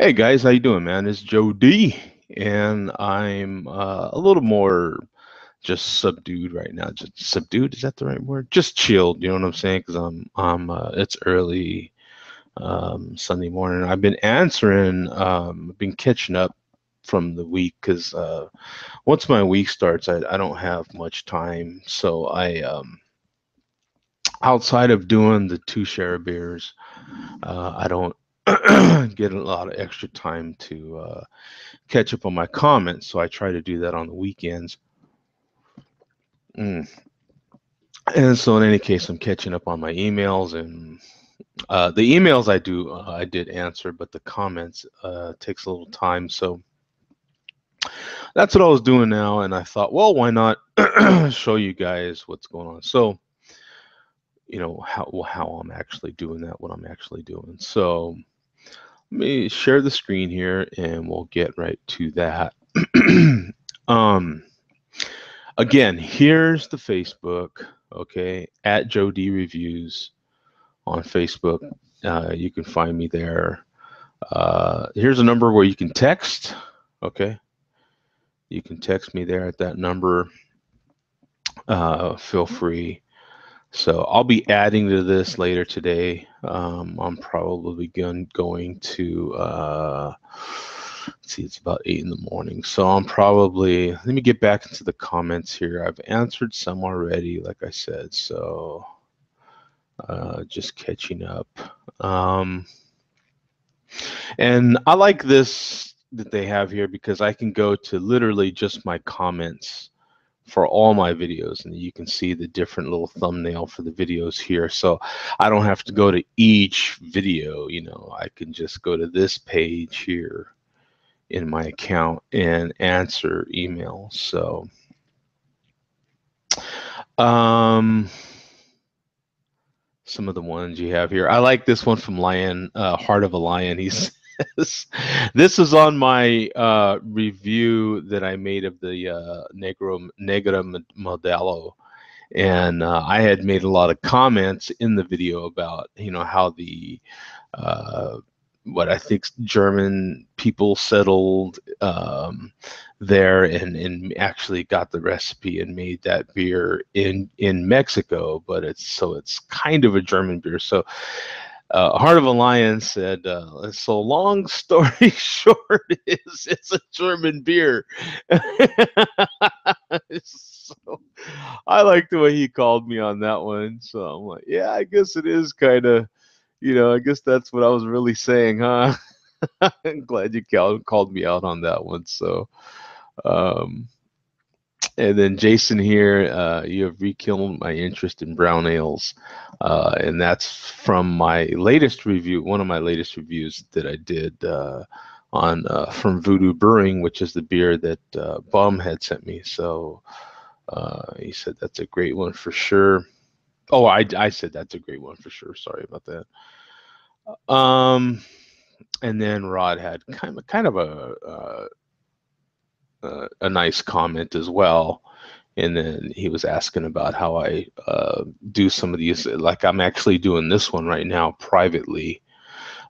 Hey guys, how you doing, man? It's Joe D, and I'm a little more just subdued right now. Just subdued, is that the right word? Just chilled, you know what I'm saying? Because I'm it's early Sunday morning. I've been answering, been catching up from the week because once my week starts, I don't have much time. So outside of doing the two share beers, I don't get a lot of extra time to catch up on my comments, so I try to do that on the weekends. Mm. And so, in any case, I'm catching up on my emails, and the emails I did answer, but the comments takes a little time. So that's what I was doing now, and I thought, well, why not show you guys what's going on? So, how I'm actually doing that, what I'm actually doing. So let me share the screen here, and we'll get right to that. um, Again, here's the Facebook, okay, at Joe D Reviews on Facebook. You can find me there. Here's a number where you can text, okay. You can text me there at that number. Feel free. So I'll be adding to this later today. I'm probably going to let's see, it's about 8 in the morning. So I'm probably, let me get back into the comments here. I've answered some already, like I said. So just catching up. Um, and I like this that they have here because I can go to literally just my comments for all my videos, and you can see the different little thumbnail for the videos here. So I don't have to go to each video, I can just go to this page here in my account and answer emails. So um some of the ones you have here. I like this one from Lion, Heart of a Lion. He says, this is on my review that I made of the Negra Modelo. And I had made a lot of comments in the video about, how the uh, what I think German people settled there and actually got the recipe and made that beer in Mexico, but it's kind of a German beer. So Heart of a Lion said, so long story short is it's a German beer. So I like the way he called me on that one. So I'm like, yeah, I guess it is kind of, I guess that's what I was really saying, huh? I'm glad you called me out on that one. So, um, and then Jason here, you have rekindled my interest in brown ales. And that's from my latest review, one of my latest reviews that I did on from Voodoo Brewing, which is the beer that Bum had sent me. So he said that's a great one for sure. Oh, I said that's a great one for sure. Sorry about that. And then Rod had kind of a nice comment as well. And then he was asking about how I do some of these. Like I'm actually doing this one right now privately,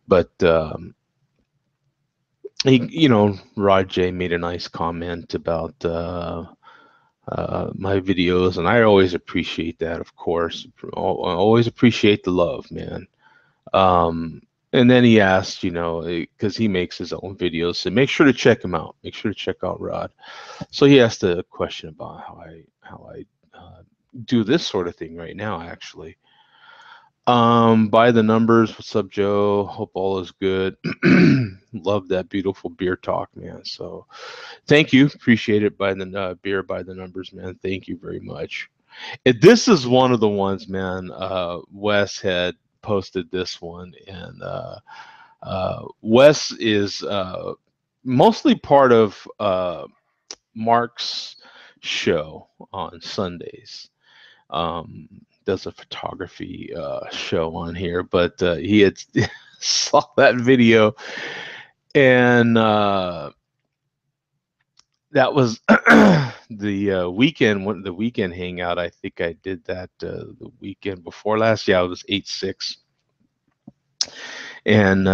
but Rod J made a nice comment about my videos, and I always appreciate that. Of course, I always appreciate the love, man. Um, and then he asked, because he makes his own videos, so make sure to check him out. Make sure to check out Rod. So he asked a question about how I do this sort of thing right now, actually. By the numbers, what's up, Joe? Hope all is good. Love that beautiful beer talk, man. So thank you. Appreciate it by the beer by the numbers, man. Thank you very much. This is one of the ones, man. Wes had posted this one, and Wes is mostly part of Mark's show on Sundays. Does a photography show on here, but he had saw that video, and that was the weekend hangout. I think I did that the weekend before last. Yeah, it was 8/6. And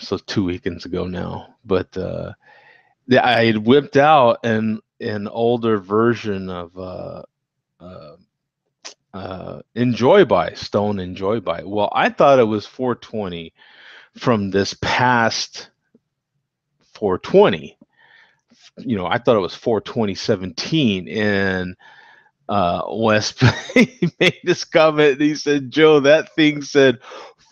so 2 weekends ago now. But I had whipped out an older version of uh, Enjoy By Stone Enjoy By. Well, I thought it was 420 from this past 420. You know, I thought it was 42017, and Wes made this comment. And he said, "Joe, that thing said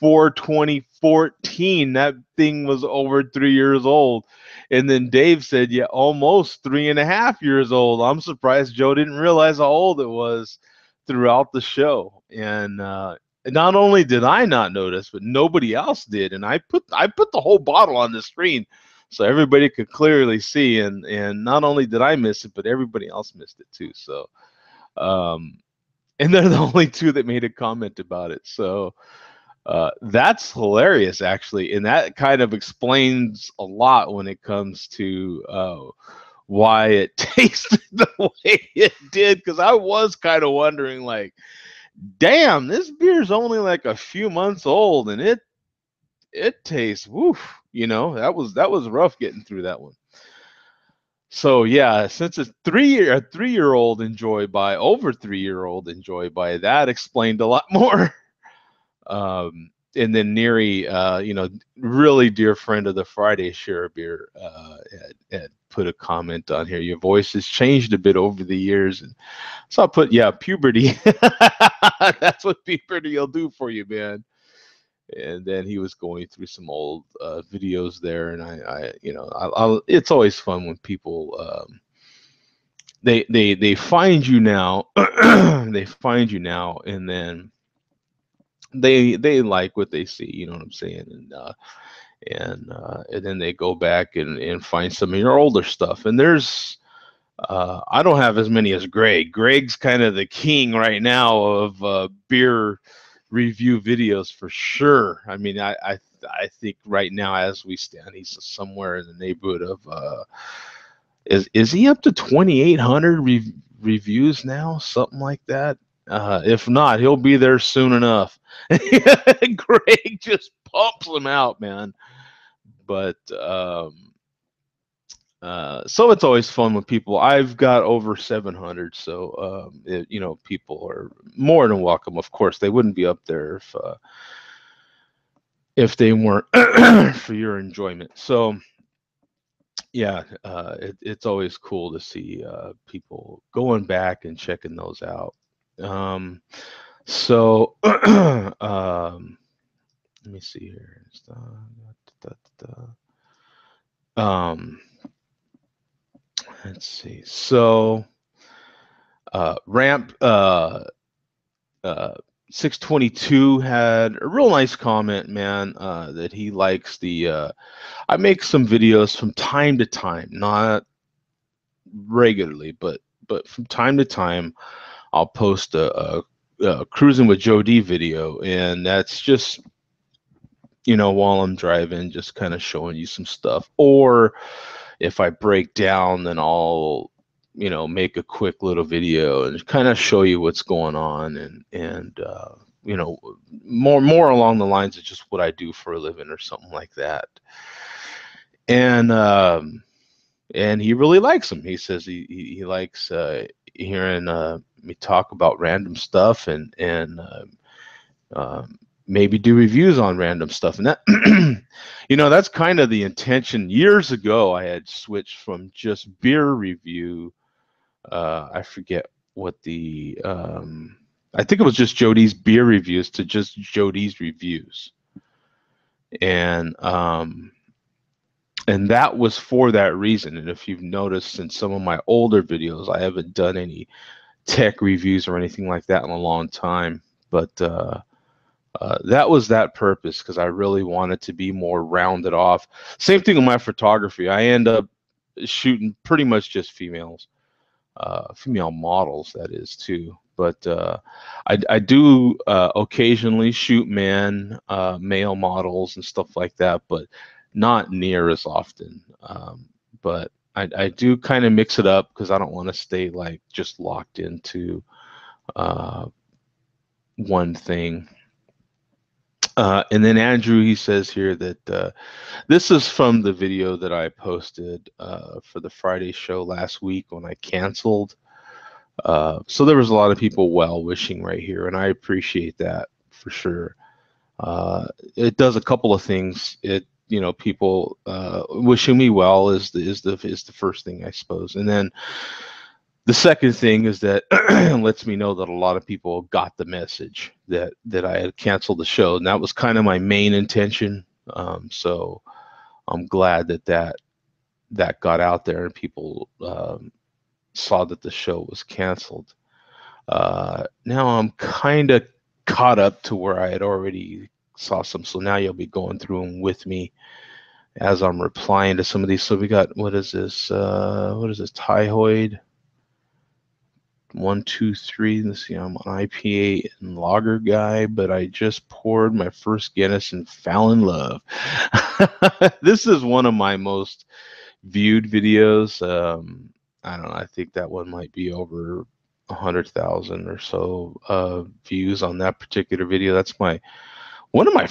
42014. That thing was over 3 years old." And then Dave said, "Yeah, almost 3.5 years old." I'm surprised Joe didn't realize how old it was throughout the show. And not only did I not notice, but nobody else did. And I put the whole bottle on the screen so everybody could clearly see. And not only did I miss it, but everybody else missed it too. So um, and they're the only two that made a comment about it. So that's hilarious, actually, and that kind of explains a lot when it comes to why it tasted the way it did. Because I was kind of wondering, like, damn, this beer's only like a few months old, and it tastes woof. You know, that was rough getting through that one. So yeah, since it's a 3-year-old Enjoy By, over 3-year-old Enjoy By, that explained a lot more. And then Neri, really dear friend of the Friday Share a Beer, had put a comment on here. Your voice has changed a bit over the years, and so I put, yeah, puberty. That's what puberty will do for you, man. And then he was going through some old videos there, and it's always fun when people they find you now, they find you now, and then they like what they see. You know what I'm saying? And then they go back and find some of your older stuff. And there's I don't have as many as Greg. Greg's kind of the king right now of beer review videos for sure. I mean, I think right now as we stand, he's somewhere in the neighborhood of is he up to 2,800 reviews now, something like that? If not, he'll be there soon enough. Greg just pumps them out, man. But so it's always fun with people. I've got over 700, so people are more than welcome. Of course, they wouldn't be up there if they weren't for your enjoyment. So yeah, it's always cool to see people going back and checking those out. So let me see here. Um, let's see. So Ramp 622 had a real nice comment, man, that he likes I make some videos from time to time, not regularly, but from time to time, I'll post a cruising with Joe D video, and that's just while I'm driving, just kind of showing you some stuff. Or if I break down, then I'll make a quick little video and kind of show you what's going on, and more along the lines of just what I do for a living or something like that. And he really likes them. He says he likes hearing me talk about random stuff and maybe do reviews on random stuff. And that that's kind of the intention. Years ago, I had switched from just beer review. I forget what I think it was just Jody's beer reviews to just Jody's reviews. And that was for that reason. And if you've noticed in some of my older videos, I haven't done any tech reviews or anything like that in a long time. But that was that purpose, because I really wanted to be more rounded off. Same thing with my photography. I end up shooting pretty much just female models, that is, too. But I do occasionally shoot male models and stuff like that, but not near as often. But I do kind of mix it up, because I don't want to stay like just locked into one thing. And then Andrew, he says here that this is from the video that I posted for the Friday show last week when I canceled. So there was a lot of people well wishing right here, and I appreciate that for sure. It does a couple of things. People wishing me well is the first thing, I suppose, and then the second thing is that lets me know that a lot of people got the message that I had canceled the show, and that was kind of my main intention. So I'm glad that got out there and people saw that the show was canceled. Now I'm kind of caught up to where I had already saw some, so now you'll be going through them with me as I'm replying to some of these. So we got, what is this? Tyhoid 123. Let's see, I'm an IPA and lager guy, but I just poured my first Guinness and fell in love. This is one of my most viewed videos. I don't know. I think that one might be over 100,000 or so views on that particular video. That's one of my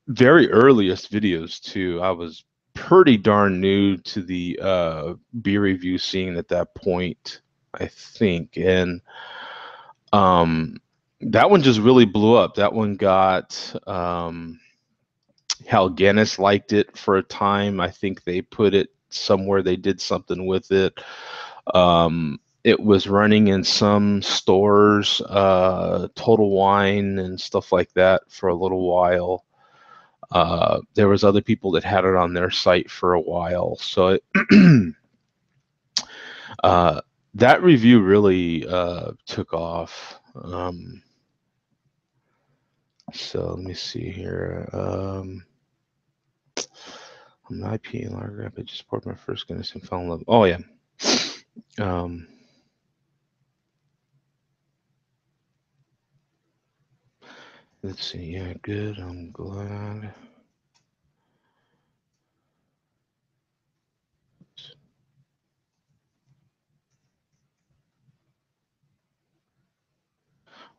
very earliest videos too. I was pretty darn new to the beer review scene at that point, I think, and that one just really blew up. That one got Hal Guinness liked it for a time. I think they put it somewhere. They did something with it. It was running in some stores, Total Wine and stuff like that for a little while. There was other people that had it on their site for a while. So that review really took off. So let me see here. I'm an IPA and lager. I just poured my first Guinness and fell in love. Oh yeah. Let's see. Yeah, good. I'm glad.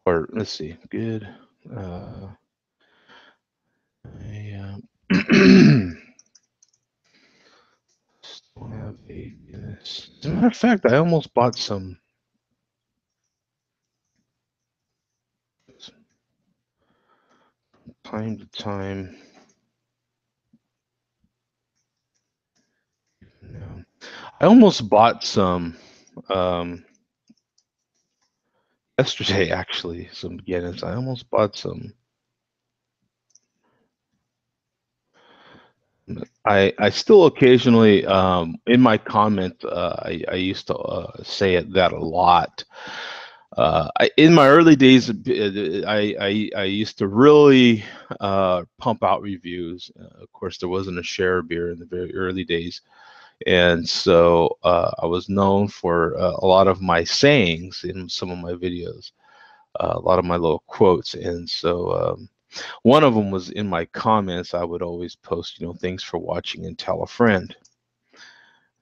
Or let's see. Good. Still have a Guinness. As a matter of fact, I almost bought some. Time to time. No. I almost bought some yesterday, actually, some Guinness. I almost bought some. I still occasionally in my comment I used to say that a lot. In my early days, I used to really pump out reviews. Of course, there wasn't a share beer in the very early days, and so I was known for a lot of my sayings in some of my videos, a lot of my little quotes, and so one of them was in my comments. I would always post, thanks for watching and tell a friend,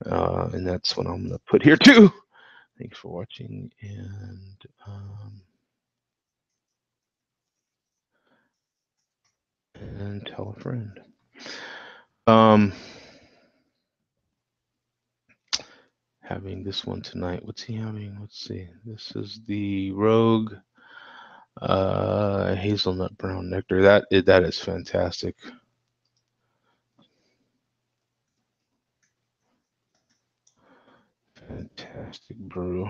and that's what I'm gonna put here too. Thanks for watching and tell a friend. Having this one tonight. What's he having? Let's see. This is the Rogue hazelnut brown nectar. That is fantastic. Fantastic brew.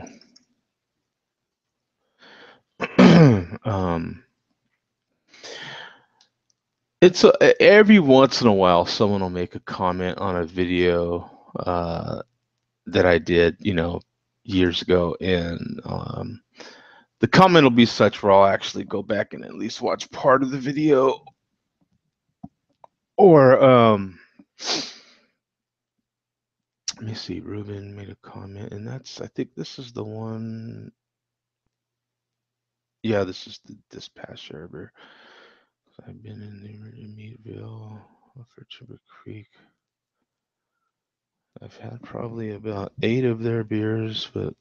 It's every once in a while someone will make a comment on a video that I did, years ago, and the comment will be such where I'll actually go back and at least watch part of the video, or let me see. Ruben made a comment, and I think this is the one. Yeah, this is this past server. I've been in Meadville for Timber Creek. I've had probably about 8 of their beers, but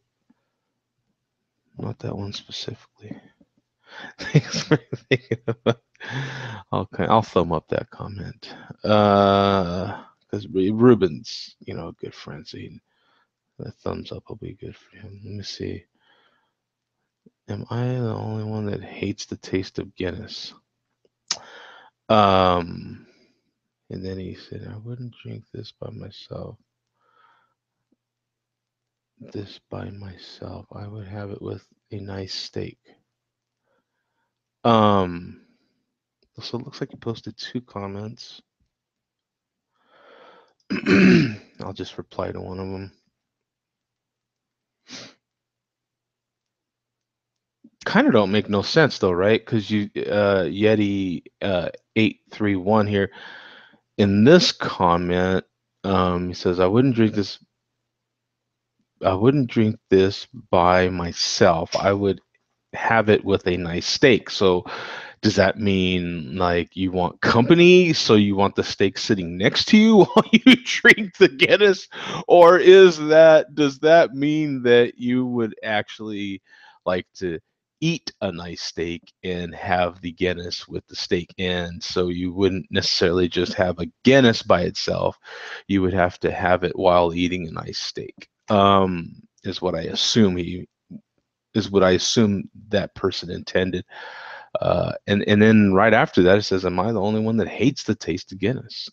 not that one specifically. Thanks for thinking about Okay, I'll thumb up that comment. Because Ruben's, a good friend, so the thumbs up will be good for him. Let me see. Am I the only one that hates the taste of Guinness? And then he said, I wouldn't drink this by myself. I would have it with a nice steak. So it looks like you posted 2 comments. I'll just reply to one of them. Kind of don't make no sense though, right? Because you Yeti 831 here in this comment, he says, I wouldn't drink this by myself. I would have it with a nice steak. So does that mean like you want company, so you want the steak sitting next to you while you drink the Guinness? Or does that mean that you would actually like to eat a nice steak and have the Guinness with the steak in? So you wouldn't necessarily just have a Guinness by itself. You would have to have it while eating a nice steak. Is what I assume that person intended. And then right after that, it says, "Am I the only one that hates the taste of Guinness?"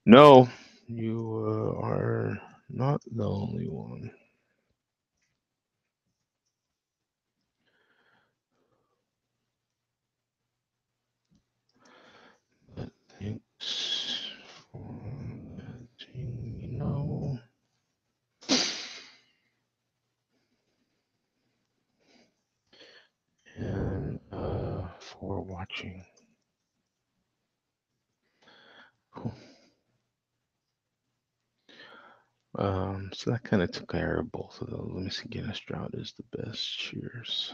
No, you are not the only one. But thanks for letting me know. And for watching. Cool. So that kind of took care of both of those. Let me see. Guinness Drought is the best. Cheers.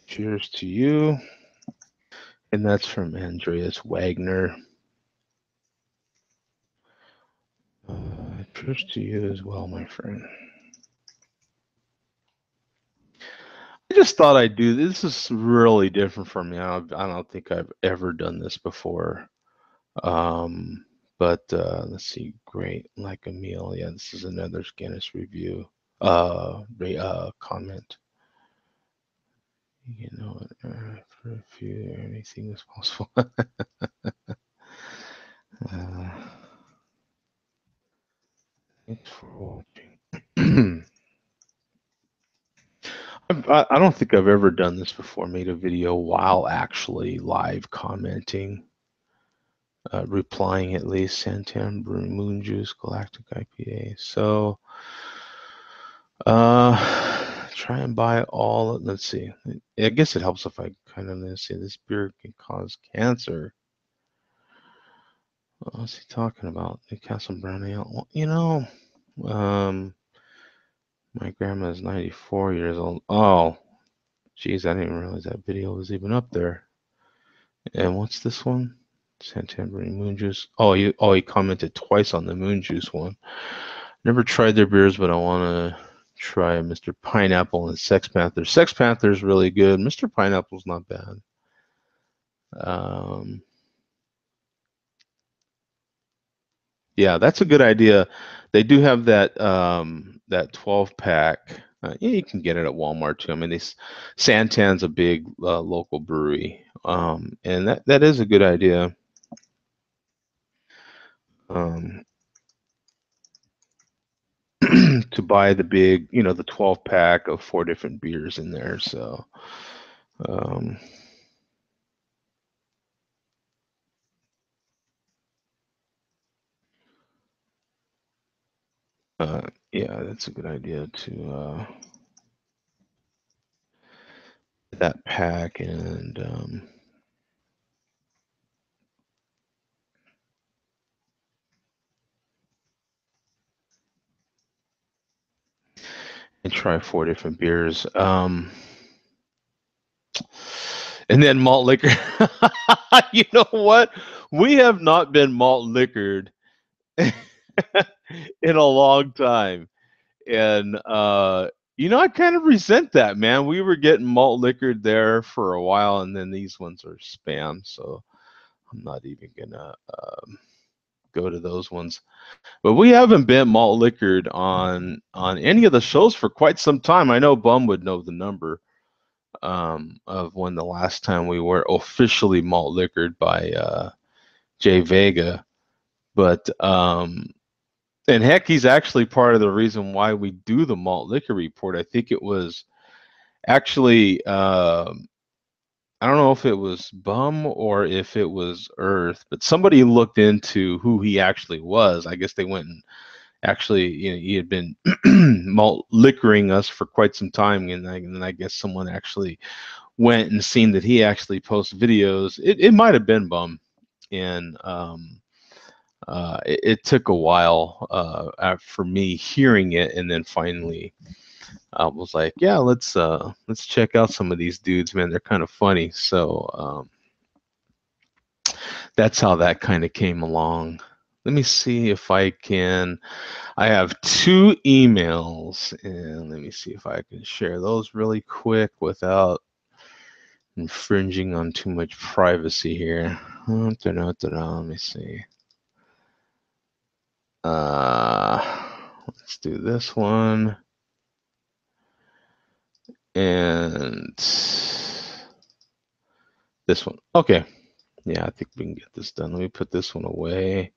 Cheers to you. And that's from Andreas Wagner. Cheers to you as well, my friend. I just thought I'd do this. Is really different for me. I don't think I've ever done this before. But let's see. Great, like a meal. Yeah, this is another Guinness review. Comment. For a few, anything is possible. Thanks for watching. I don't think I've ever done this before. Made a video while actually live commenting, replying at least. Santan Brew, Moon Juice, Galactic IPA. So, try and buy all. Let's see. I guess it helps if I kind of say this beer can cause cancer. What's he talking about? Newcastle Brown Ale. Well, my grandma is 94 years old. Oh, geez, I didn't realize that video was even up there. And what's this one? Santanbury Moon Juice. Oh, he commented twice on the Moon Juice one. Never tried their beers, but I want to try Mr. Pineapple and Sex Panther. Sex Panther is really good. Mr. Pineapple's not bad. Yeah, that's a good idea. They do have that 12 pack. Yeah, you can get it at Walmart too. I mean, Santan's a big local brewery, and that is a good idea. To buy the big, the 12 pack of 4 different beers in there. So, yeah, that's a good idea to that pack and try 4 different beers. And then malt liquor. You know what? We have not been malt liquored in a long time. And You know, I kind of resent that, man. We were getting malt liquored there for a while, and then these ones are spam, so I'm not even gonna go to those ones. But we haven't been malt liquored on any of the shows for quite some time. I know Bum would know the number of when the last time we were officially malt liquored by Jay Vega. But and heck, he's actually part of the reason why we do the malt liquor report. I think it was actually I don't know if it was Bum or if it was Earth, but somebody looked into who he actually was. I guess they went and actually, you know, he had been malt liquoring us for quite some time, and then I guess someone actually went and seen that he actually posts videos. It might have been Bum, and it took a while for me hearing it, and then finally I was like, yeah, let's check out some of these dudes, man. They're kind of funny. So that's how that kind of came along. Let me see if I can. I have two emails, and let me see if I can share those really quick without infringing on too much privacy here. Let me see. Let's do this one. And this one. Okay. Yeah, I think we can get this done. Let me put this one away.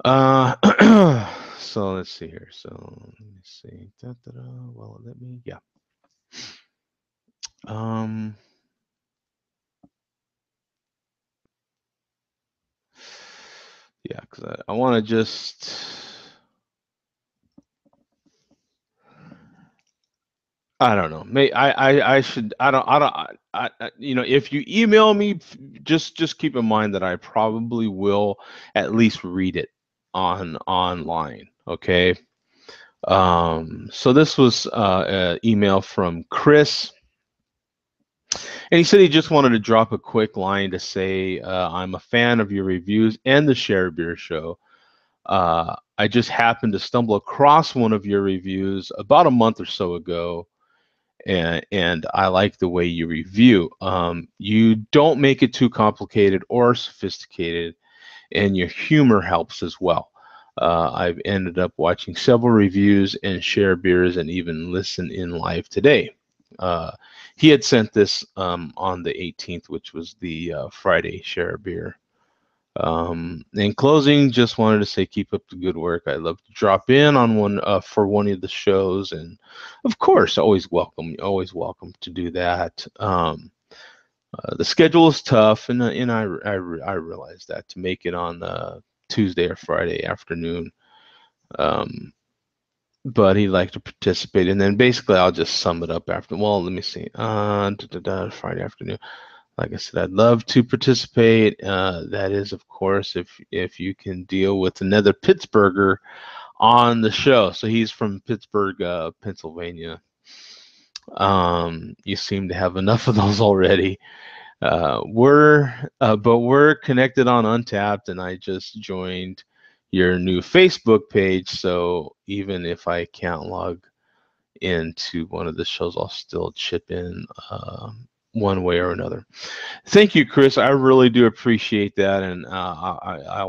So let's see here. So let me see. Well, let me. Yeah. Yeah, because I want to just. I don't know. I should. I don't. You know, if you email me, just keep in mind that I probably will at least read it online. Okay. So this was an email from Chris, and he said he just wanted to drop a quick line to say, I'm a fan of your reviews and the Share Beer Show. I just happened to stumble across one of your reviews about a month or so ago, and I like the way you review. You don't make it too complicated or sophisticated, and your humor helps as well. I've ended up watching several reviews and share beers and even listen in live today. He had sent this on the 18th, which was the Friday share beer. In closing, just wanted to say keep up the good work. I'd love to drop in on one for one of the shows, and of course, always welcome to do that. The schedule is tough, and I realize that to make it on Tuesday or Friday afternoon. But he'd like to participate, and then basically I'll just sum it up after. Well, let me see. Friday afternoon. Like I said, I'd love to participate. That is, of course, if you can deal with another Pittsburgher on the show. So he's from Pittsburgh, Pennsylvania. You seem to have enough of those already. But we're connected on Untapped, and I just joined your new Facebook page. So even if I can't log into one of the shows, I'll still chip in one way or another. Thank you, Chris. I really do appreciate that, and I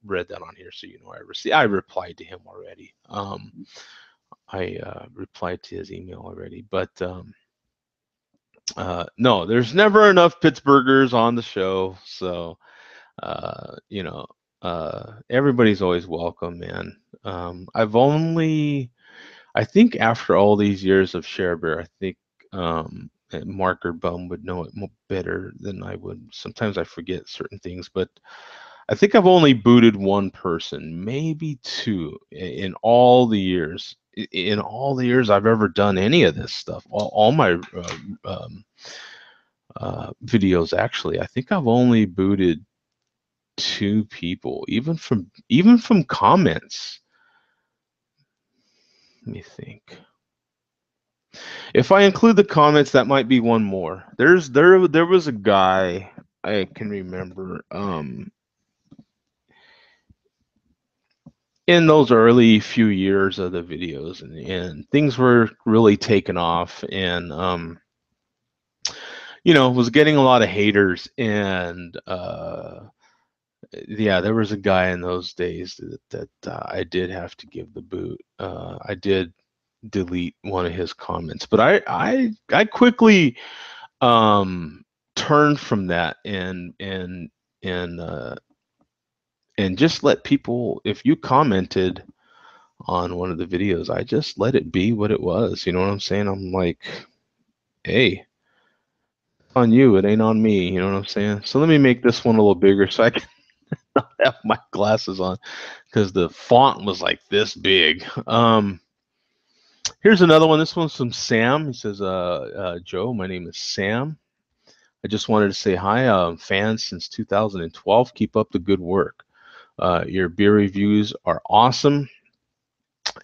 read that on here, so I replied to him already. I replied to his email already, but no, there's never enough Pittsburghers on the show, so everybody's always welcome, man. I think after all these years of Share Beer, I think Mark or Bum would know it better than I would. Sometimes I forget certain things, but I think I've only booted one person, maybe two, in all the years. In all the years I've ever done any of this stuff, all my videos, actually, I think I've only booted two people, even from comments. Let me think. If I include the comments, that might be one more. There was a guy I can remember. in those early few years of the videos, and things were really taking off, and was getting a lot of haters, and yeah, there was a guy in those days that I did have to give the boot. I did delete one of his comments, but I quickly turned from that, and and just let people, if you commented on one of the videos, I just let it be what it was. You know what I'm saying? I'm like, hey, on you, it ain't on me. You know what I'm saying? So let me make this one a little bigger so I can have my glasses on, because the font was like this big. Here's another one. This one's from Sam. He says, Joe, my name is Sam. I just wanted to say hi. I'm a fan since 2012. Keep up the good work. Your beer reviews are awesome.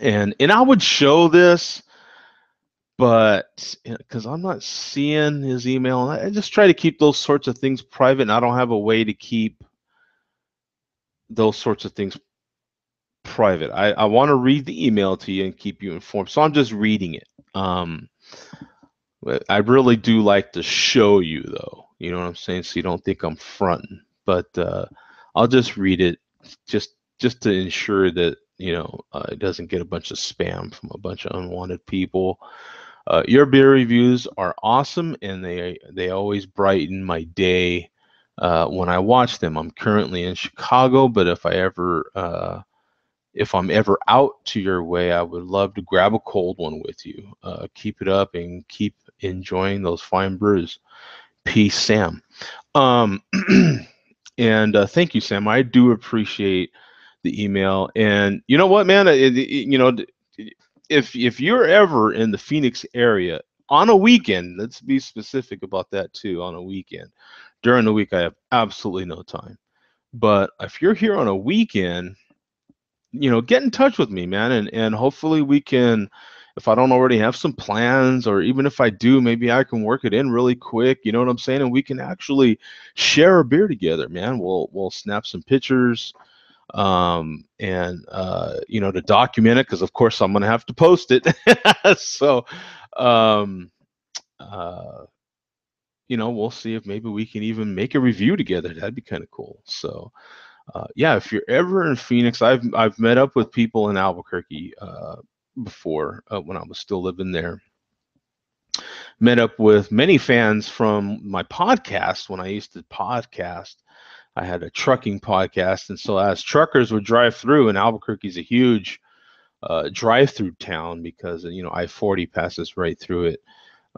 And I would show this, but because I'm not seeing his email, I just try to keep those sorts of things private, and I don't have a way to keep those sorts of things private. I want to read the email to you and keep you informed, so I'm just reading it. I really do like to show you, though. You know what I'm saying? So you don't think I'm fronting. But I'll just read it, just to ensure that it doesn't get a bunch of spam from a bunch of unwanted people. Your beer reviews are awesome, and they always brighten my day when I watch them. I'm currently in Chicago, but if I'm ever out to your way, I would love to grab a cold one with you. Keep it up and keep enjoying those fine brews. Peace, Sam. And thank you, Sam. I do appreciate the email. And you know what, man? If you're ever in the Phoenix area on a weekend, let's be specific about that too. On a weekend, during the week, I have absolutely no time. But if you're here on a weekend, get in touch with me, man, and hopefully we can, if I don't already have some plans, or even if I do, maybe I can work it in really quick. You know what I'm saying? And we can actually share a beer together, man. We'll snap some pictures, and to document it, because of course I'm gonna have to post it. So, uh, we'll see if maybe we can even make a review together. That'd be kind of cool. So. Yeah, if you're ever in Phoenix, I've met up with people in Albuquerque before, when I was still living there. Met up with many fans from my podcast when I used to podcast. I had a trucking podcast, and so as truckers would drive through, and Albuquerque's a huge drive-through town because I-40 passes right through it.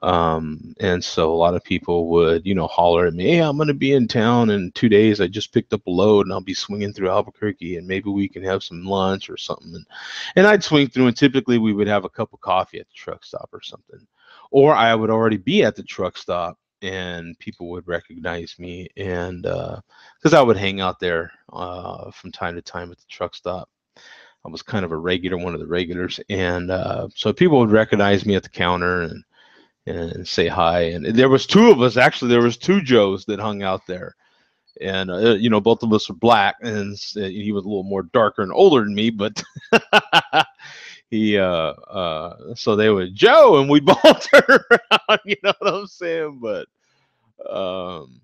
And so a lot of people would, holler at me, hey, I'm going to be in town in 2 days. I just picked up a load and I'll be swinging through Albuquerque, and maybe we can have some lunch or something. And I'd swing through, and typically we would have a cup of coffee at the truck stop or something. Or I would already be at the truck stop and people would recognize me, and because I would hang out there from time to time at the truck stop. I was kind of a regular, one of the regulars. And so people would recognize me at the counter and say hi. And there was two of us, actually. There was two Joes that hung out there, and both of us were black, and he was a little more darker and older than me, but he so they would Joe, and we'd both turn around. You know what I'm saying? But um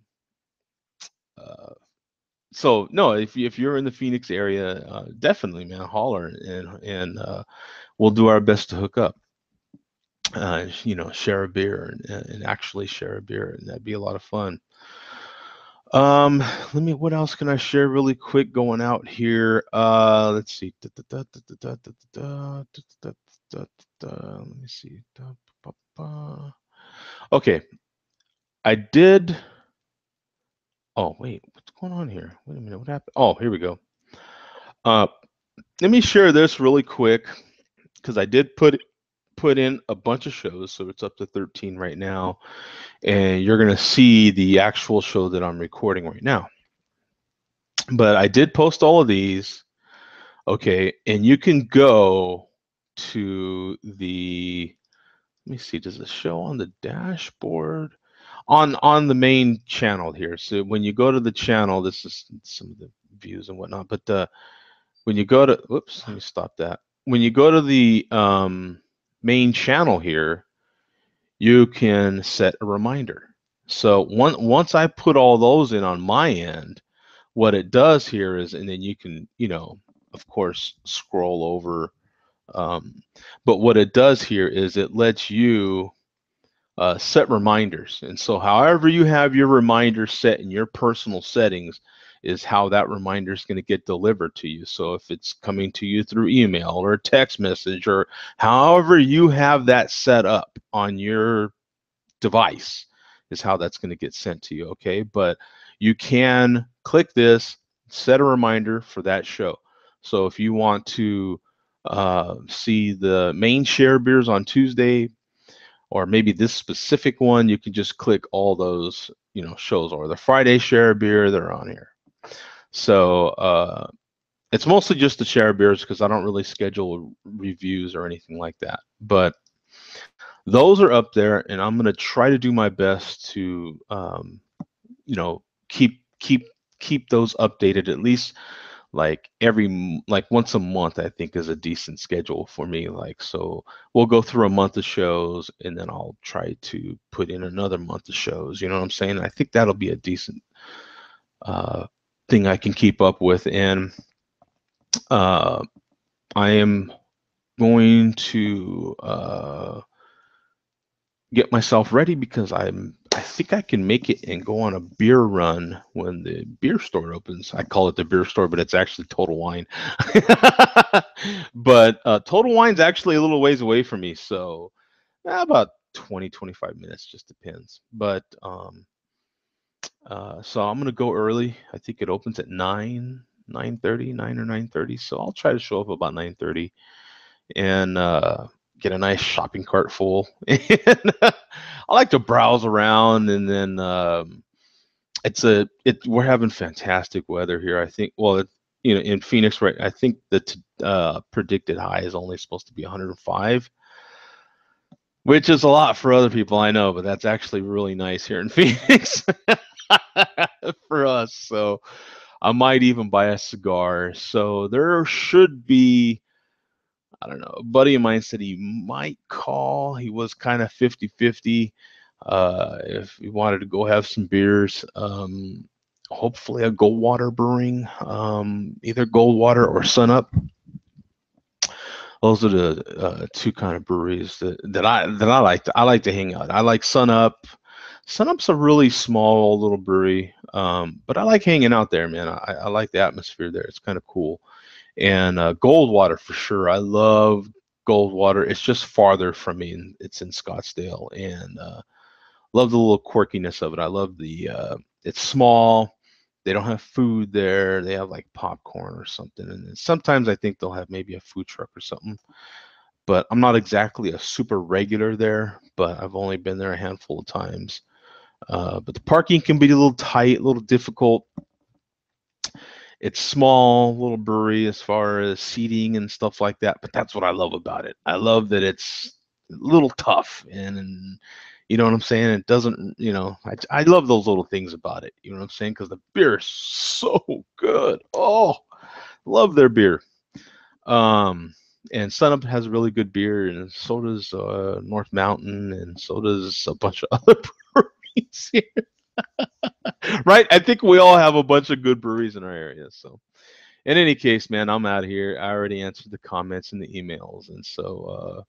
so no, if you're in the Phoenix area, definitely, man, holler, and we'll do our best to hook up. Share a beer, and actually share a beer, and that'd be a lot of fun. What else can I share really quick going out here? Let's see. Let me see. Okay, I did. Oh, wait, what's going on here? Wait a minute, what happened? Oh, here we go. Let me share this really quick, because I did put in a bunch of shows, so it's up to 13 right now, and you're going to see the actual show that I'm recording right now. But I did post all of these, okay, and you can go to the, let me see, does it show on the dashboard? On the main channel here. So when you go to the channel, this is some of the views and whatnot, but when you go to, whoops, let me stop that. When you go to the main channel here, you can set a reminder. So once I put all those in on my end, what it does here is, and then you can, of course, scroll over. But what it does here is it lets you set reminders. And so however you have your reminder set in your personal settings is how that reminder is going to get delivered to you. So if it's coming to you through email or text message, or however you have that set up on your device, is how that's going to get sent to you. Okay, but you can click this, set a reminder for that show. So if you want to see the main share beers on Tuesday, or maybe this specific one, you can just click all those, shows, or the Friday share beer, they're on here. So it's mostly just the share beers because I don't really schedule reviews or anything like that. But those are up there, and I'm going to try to do my best to, keep those updated, at least like once a month. I think is a decent schedule for me. Like, so we'll go through a month of shows, and then I'll try to put in another month of shows. You know what I'm saying? I think that'll be a decent thing I can keep up with. And I am going to get myself ready because I think I can make it and go on a beer run when the beer store opens. I call it the beer store, but it's actually Total Wine. But Total Wine's actually a little ways away from me, so about 20-25 minutes, just depends. But so I'm gonna go early. I think it opens at 9:30, 9 or 9:30. So I'll try to show up about 9:30 and get a nice shopping cart full. And I like to browse around, and then we're having fantastic weather here. I think, well, in Phoenix, right? I think the predicted high is only supposed to be 105, which is a lot for other people, I know, but that's actually really nice here in Phoenix for us. So I might even buy a cigar. So there should be, I don't know, a buddy of mine said he might call. He was kind of 50-50 if he wanted to go have some beers. Hopefully a Goldwater Brewing, either Goldwater or Sunup. Those are the two kind of breweries that I like. I like to hang out. I like Sunup. Sunup's a really small little brewery, but I like hanging out there, man. I like the atmosphere there. It's kind of cool. And Goldwater for sure. I love Goldwater. It's just farther from me. It's in Scottsdale, and love the little quirkiness of it. I love it's small. They don't have food there. They have like popcorn or something, and then sometimes I think they'll have maybe a food truck or something. But I'm not exactly a super regular there. But I've only been there a handful of times. But the parking can be a little tight, a little difficult. It's small, little brewery as far as seating and stuff like that, but that's what I love about it. I love that it's a little tough, and you know what I'm saying? It doesn't, I love those little things about it. You know what I'm saying? Because the beer is so good. Oh, love their beer. And Sunup has really good beer, and so does North Mountain, and so does a bunch of other breweries here. Right? I think we all have a bunch of good breweries in our area. So, in any case, man, I'm out of here. I already answered the comments and the emails, and so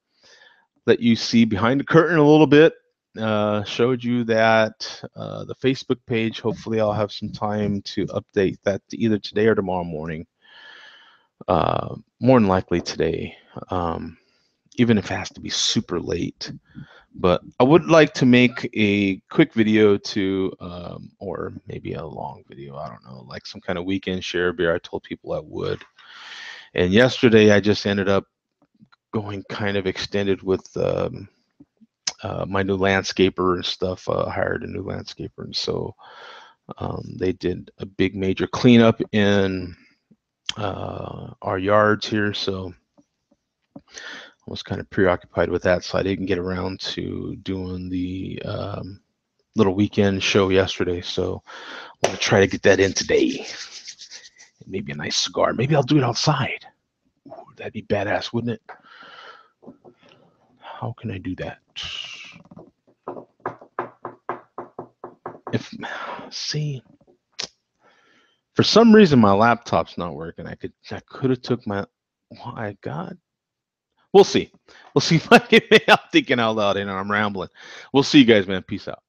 let you see behind the curtain a little bit. Showed you that the Facebook page. Hopefully, I'll have some time to update that either today or tomorrow morning. More than likely today, even if it has to be super late. But I would like to make a quick video or maybe a long video, I don't know, like some kind of weekend share beer. I told people I would. And yesterday I just ended up going kind of extended with my new landscaper and stuff. Hired a new landscaper. And so they did a big major cleanup in our yards here. So I was kind of preoccupied with that, so I didn't get around to doing the little weekend show yesterday. So I'm going to try to get that in today. Maybe a nice cigar. Maybe I'll do it outside. Ooh, that'd be badass, wouldn't it? How can I do that? See, for some reason my laptop's not working. I could have took my. What I got. We'll see. We'll see if I can. I'm thinking out loud and I'm rambling. We'll see you guys, man. Peace out.